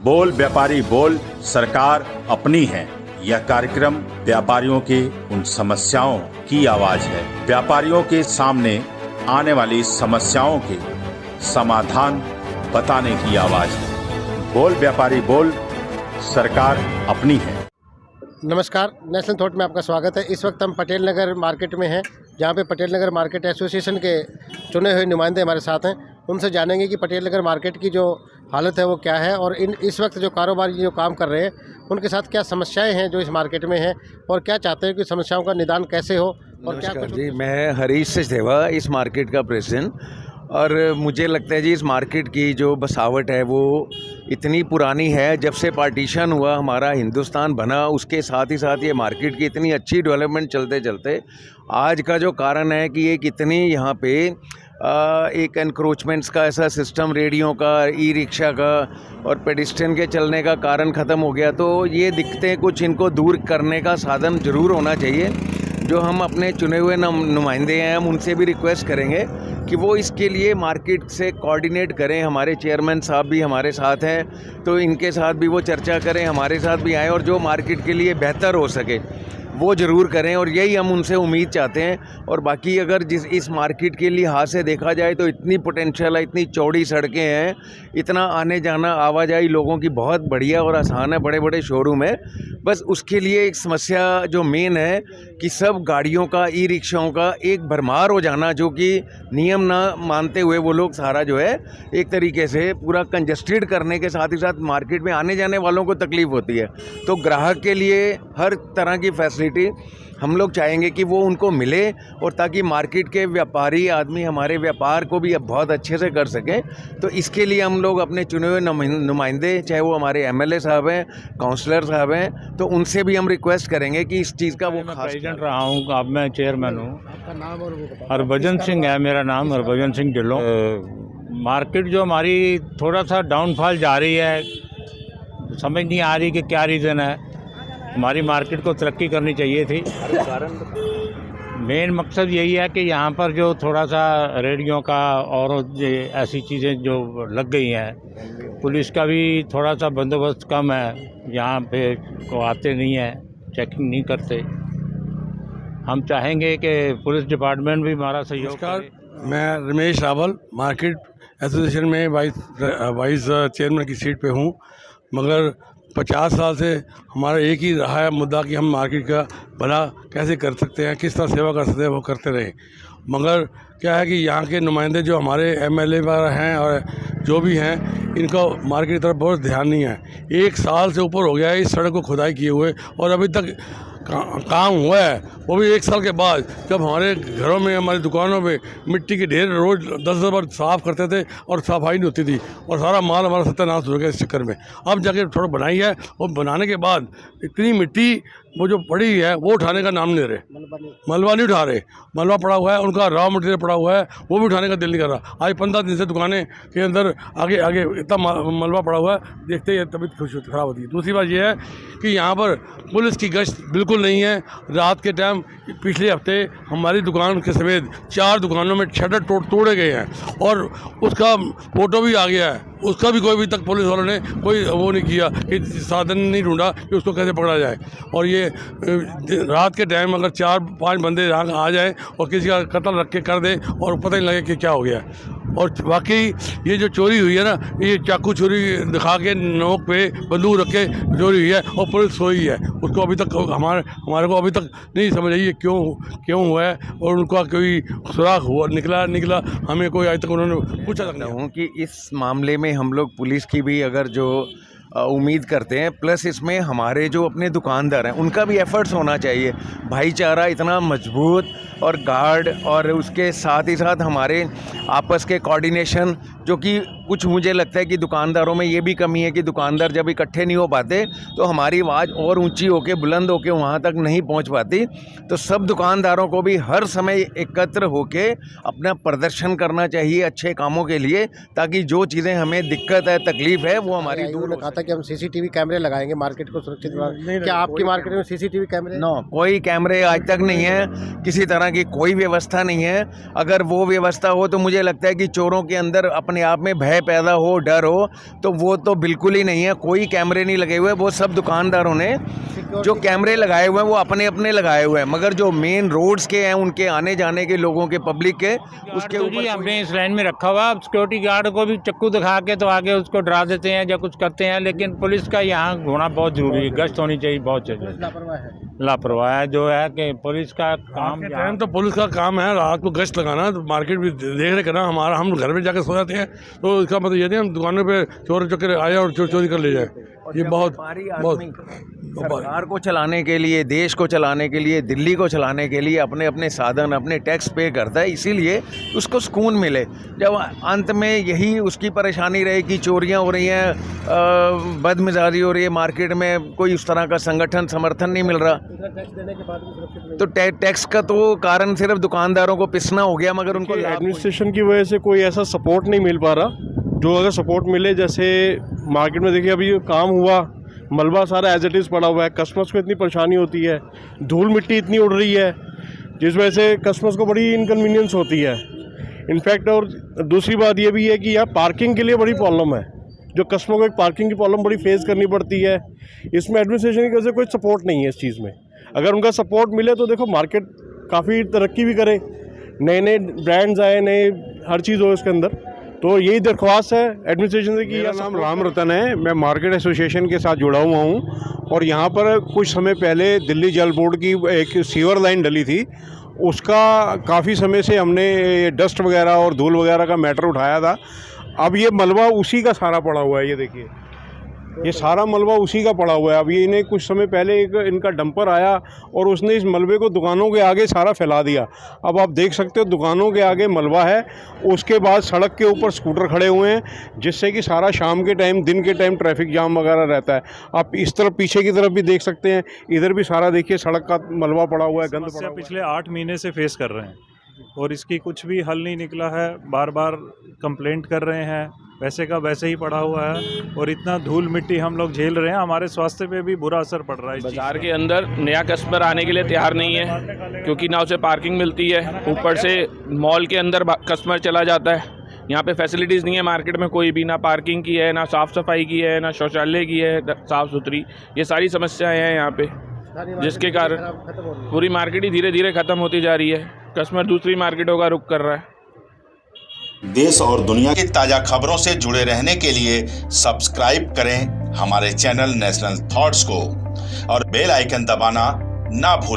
बोल व्यापारी बोल, सरकार अपनी है। यह कार्यक्रम व्यापारियों के उन समस्याओं की आवाज है। व्यापारियों के सामने आने वाली समस्याओं के समाधान बताने की आवाज है। बोल व्यापारी बोल, सरकार अपनी है। नमस्कार, नेशनल थॉट में आपका स्वागत है। इस वक्त हम पटेल नगर मार्केट में हैं, जहां पे पटेल नगर मार्केट एसोसिएशन के चुने हुए नुमाइंदे हमारे साथ हैं। उनसे जानेंगे कि पटेल नगर मार्केट की जो हालत है वो क्या है और इस वक्त जो कारोबारी जो काम कर रहे हैं उनके साथ क्या समस्याएं हैं जो इस मार्केट में हैं और क्या चाहते हैं कि समस्याओं का निदान कैसे हो और क्या कुछ। जी, मैं हरीश सचदेवा, इस मार्केट का प्रेसिडेंट। और मुझे लगता है जी, इस मार्केट की जो बसावट है वो इतनी पुरानी है। जब से पार्टीशन हुआ, हमारा हिंदुस्तान बना, उसके साथ ही साथ ये मार्केट की इतनी अच्छी डेवलपमेंट चलते चलते आज का जो कारण है कि ये कितनी यहाँ पे एक एनक्रोचमेंट्स का ऐसा सिस्टम, रेडियो का, ई रिक्शा का और पेडिस्ट्रियन के चलने का कारण ख़त्म हो गया। तो ये दिक्कतें कुछ इनको दूर करने का साधन ज़रूर होना चाहिए। जो हम अपने चुने हुए नुमाइंदे हैं, हम उनसे भी रिक्वेस्ट करेंगे कि वो इसके लिए मार्केट से कोऑर्डिनेट करें। हमारे चेयरमैन साहब भी हमारे साथ हैं, तो इनके साथ भी वो चर्चा करें, हमारे साथ भी आएँ और जो मार्केट के लिए बेहतर हो सके वो ज़रूर करें। और यही हम उनसे उम्मीद चाहते हैं। और बाकी अगर इस मार्केट के लिहाज से देखा जाए तो इतनी पोटेंशियल है, इतनी चौड़ी सड़कें हैं, इतना आने जाना आवाजाही लोगों की बहुत बढ़िया और आसान है, बड़े बड़े शोरूम है। बस उसके लिए एक समस्या जो मेन है कि सब गाड़ियों का, ई रिक्शाओं का एक भरमार हो जाना, जो कि नियम ना मानते हुए वो लोग सारा जो है एक तरीके से पूरा कंजस्टेड करने के साथ ही साथ मार्केट में आने जाने वालों को तकलीफ़ होती है। तो ग्राहक के लिए हर तरह की फैसिलिटी हम लोग चाहेंगे कि वो उनको मिले, और ताकि मार्केट के व्यापारी आदमी हमारे व्यापार को भी अब बहुत अच्छे से कर सकें। तो इसके लिए हम लोग अपने चुने हुए नुमाइंदे, चाहे वो हमारे एमएलए साहब हैं, काउंसलर साहब हैं, तो उनसे भी हम रिक्वेस्ट करेंगे कि इस चीज़ का वो मैं प्रेसिडेंट रहा हूँ, अब मैं चेयरमैन हूँ। आपका नाम और वो बताओ। हरभजन सिंह है मेरा नाम, हरभजन सिंह ढिल्लों। मार्केट जो हमारी थोड़ा सा डाउनफॉल जा रही है, समझ नहीं आ रही कि क्या रीज़न है। हमारी मार्केट को तरक्की करनी चाहिए थी। मेन मकसद यही है कि यहाँ पर जो थोड़ा सा रेडियो का और ऐसी चीज़ें जो लग गई हैं, पुलिस का भी थोड़ा सा बंदोबस्त कम है, यहाँ पे को आते नहीं है, चेकिंग नहीं करते। हम चाहेंगे कि पुलिस डिपार्टमेंट भी हमारा सहयोग करे। मैं रमेश रावल, मार्केट एसोसिएशन में वाइस चेयरमैन की सीट पे हूँ। मगर 50 साल से हमारा एक ही रहा है मुद्दा कि हम मार्केट का भला कैसे कर सकते हैं, किस तरह सेवा कर सकते हैं, वो करते रहे। मगर क्या है कि यहाँ के नुमाइंदे जो हमारे एमएलए वगैरह हैं और जो भी हैं, इनका मार्केट की तरफ बहुत ध्यान नहीं है। 1 साल से ऊपर हो गया है इस सड़क को खुदाई किए हुए, और अभी तक काम हुआ है वो भी 1 साल के बाद। जब हमारे घरों में, हमारी दुकानों में मिट्टी के ढेर रोज 10 बार साफ़ करते थे और सफाई नहीं होती थी, और सारा माल हमारा सत्यानाश हो गया इस चक्कर में। अब जाके थोड़ा बनाई है, और बनाने के बाद इतनी मिट्टी वो जो पड़ी है वो उठाने का नाम नहीं ले रहे, मलबा नहीं उठा रहे। मलबा पड़ा हुआ है, उनका रॉ मटेरियल पड़ा हुआ है, वो भी उठाने का दिल नहीं कर रहा। आज 15 दिन से दुकानें के अंदर आगे आगे इतना मलबा पड़ा हुआ है, देखते ही तबीयत खराब होती है। दूसरी बात यह है कि यहाँ पर पुलिस की गश्त बिल्कुल नहीं है। रात के टाइम पिछले हफ्ते हमारी दुकान के समेत 4 दुकानों में शटर तोड़े गए हैं, और उसका फोटो भी आ गया है। उसका भी कोई अभी तक पुलिस वालों ने कोई वो नहीं किया कि साधन नहीं ढूंढा कि उसको कैसे पकड़ा जाए। और ये रात के टाइम अगर 4-5 बंदे यहाँ आ जाएं और किसी का कत्ल रख के कर दें और पता ही नहीं लगे कि क्या हो गया। और वाकई ये जो चोरी हुई है ना, ये चाकू चोरी दिखा के नोक पे बंदूक रख के चोरी हुई है, और पुलिस सोई है। उसको अभी तक हमारे को अभी तक नहीं समझ आई है क्यों हुआ है, और उनका कोई सुराग हुआ निकला हमें कोई आज तक उन्होंने पूछा तक नहीं। कि इस मामले में हम लोग पुलिस की भी अगर जो उम्मीद करते हैं, प्लस इसमें हमारे जो अपने दुकानदार हैं उनका भी एफर्ट्स होना चाहिए। भाईचारा इतना मजबूत और गार्ड, और उसके साथ ही साथ हमारे आपस के कोऑर्डिनेशन, जो कि कुछ मुझे लगता है कि दुकानदारों में ये भी कमी है कि दुकानदार जब इकट्ठे नहीं हो पाते तो हमारी आवाज़ और ऊंची होके, बुलंद होके वहाँ तक नहीं पहुँच पाती। तो सब दुकानदारों को भी हर समय एकत्र होके अपना प्रदर्शन करना चाहिए अच्छे कामों के लिए, ताकि जो चीज़ें हमें दिक्कत है, तकलीफ़ है, वो हमारी दूर। कहा था कि हम सीसीटीवी कैमरे लगाएंगे मार्केट को सुरक्षित। क्या आपकी मार्केट में सीसीटीवी कैमरे? नो, कोई कैमरे आज तक नहीं है, किसी तरह की कोई व्यवस्था नहीं है। अगर वो व्यवस्था हो तो मुझे लगता है कि चोरों के अंदर अपने आप में भय भय पैदा हो, डर हो, तो वो तो बिल्कुल ही नहीं है। कोई कैमरे नहीं लगे हुए, वो सब दुकानदारों ने जो कैमरे लगाए हुए हैं वो अपने अपने लगाए हुए हैं, मगर जो मेन रोड्स के हैं उनके आने जाने के लोगों के पब्लिक के उसके तो जी हमने इस लाइन में रखा हुआ, सिक्योरिटी गार्ड को भी चक्कू दिखा के तो आगे उसको डरा देते हैं या कुछ करते हैं, लेकिन पुलिस का यहाँ होना बहुत जरूरी है, गश्त होनी चाहिए बहुत चाहिए। लापरवाह जो है कि पुलिस का काम टाइम तो पुलिस का काम है रात को गश्त लगाना, तो मार्केट भी देख रेख करना। हमारा हम घर में जाकर सो जाते हैं, तो इसका मतलब ये नहीं हम दुकानों पे चोर चक्कर आए और चोरी कर ले जाए। ये बहुत सरकार को चलाने के लिए, देश को चलाने के लिए, दिल्ली को चलाने के लिए अपने अपने साधन, अपने टैक्स पे करता है, इसीलिए उसको सुकून मिले। जब अंत में यही उसकी परेशानी रहे कि चोरियां हो रही हैं, बदमिजाजी हो रही है, मार्केट में कोई उस तरह का संगठन समर्थन नहीं मिल रहा, तो टैक्स का तो कारण सिर्फ दुकानदारों को पिसना हो गया, मगर उनको एडमिनिस्ट्रेशन की वजह से कोई ऐसा सपोर्ट नहीं मिल पा रहा जो अगर सपोर्ट मिले। जैसे मार्केट में देखिए अभी काम हुआ, मलबा सारा एज इट इज़ पड़ा हुआ है, कस्टमर्स को इतनी परेशानी होती है, धूल मिट्टी इतनी उड़ रही है जिस वजह से कस्टमर्स को बड़ी इनकन्वीनियंस होती है इनफैक्ट। और दूसरी बात ये भी है कि यहाँ पार्किंग के लिए बड़ी प्रॉब्लम है, जो कस्टमर को एक पार्किंग की प्रॉब्लम बड़ी फेस करनी पड़ती है। इसमें एडमिनिस्ट्रेशन की वजह से कोई सपोर्ट नहीं है इस चीज़ में। अगर उनका सपोर्ट मिले तो देखो मार्केट काफ़ी तरक्की भी करे, नए नए ब्रांड्स आए, नए हर चीज़ हो इसके अंदर। तो यही दरख्वास्त है एडमिनिस्ट्रेशन से कि मेरा नाम राम रतन है, मैं मार्केट एसोसिएशन के साथ जुड़ा हुआ हूँ और यहाँ पर कुछ समय पहले दिल्ली जल बोर्ड की एक सीवर लाइन डली थी, उसका काफ़ी समय से हमने डस्ट वगैरह और धूल वगैरह का मैटर उठाया था। अब ये मलबा उसी का सारा पड़ा हुआ है, ये देखिए ये सारा मलबा उसी का पड़ा हुआ है। अब ये इन्हें कुछ समय पहले एक इनका डंपर आया और उसने इस मलबे को दुकानों के आगे सारा फैला दिया। अब आप देख सकते हो दुकानों के आगे मलबा है, उसके बाद सड़क के ऊपर स्कूटर खड़े हुए हैं, जिससे कि सारा शाम के टाइम, दिन के टाइम ट्रैफिक जाम वगैरह रहता है। आप इस तरफ पीछे की तरफ भी देख सकते हैं, इधर भी सारा देखिए सड़क का मलबा पड़ा हुआ है, गंद पड़ा हुआ है। पिछले 8 महीने से फेस कर रहे हैं और इसकी कुछ भी हल नहीं निकला है। बार बार कंप्लेंट कर रहे हैं, वैसे का वैसे ही पड़ा हुआ है और इतना धूल मिट्टी हम लोग झेल रहे हैं, हमारे स्वास्थ्य पे भी बुरा असर पड़ रहा है। बाज़ार के अंदर नया कस्टमर आने के लिए तैयार नहीं है, क्योंकि ना उसे पार्किंग मिलती है, ऊपर से मॉल के अंदर कस्टमर चला जाता है। यहाँ पे फैसिलिटीज़ नहीं है मार्केट में कोई भी, ना पार्किंग की है, ना साफ़ सफाई की है, ना शौचालय की है साफ़ सुथरी। ये सारी समस्याएँ हैं यहाँ पे, जिसके कारण पूरी मार्केट ही धीरे धीरे ख़त्म होती जा रही है। कस्टमर दूसरी मार्केटों का रुख कर रहा है। देश और दुनिया की ताज़ा खबरों से जुड़े रहने के लिए सब्सक्राइब करें हमारे चैनल नेशनल थॉट्स को और बेल आइकन दबाना ना भूलें।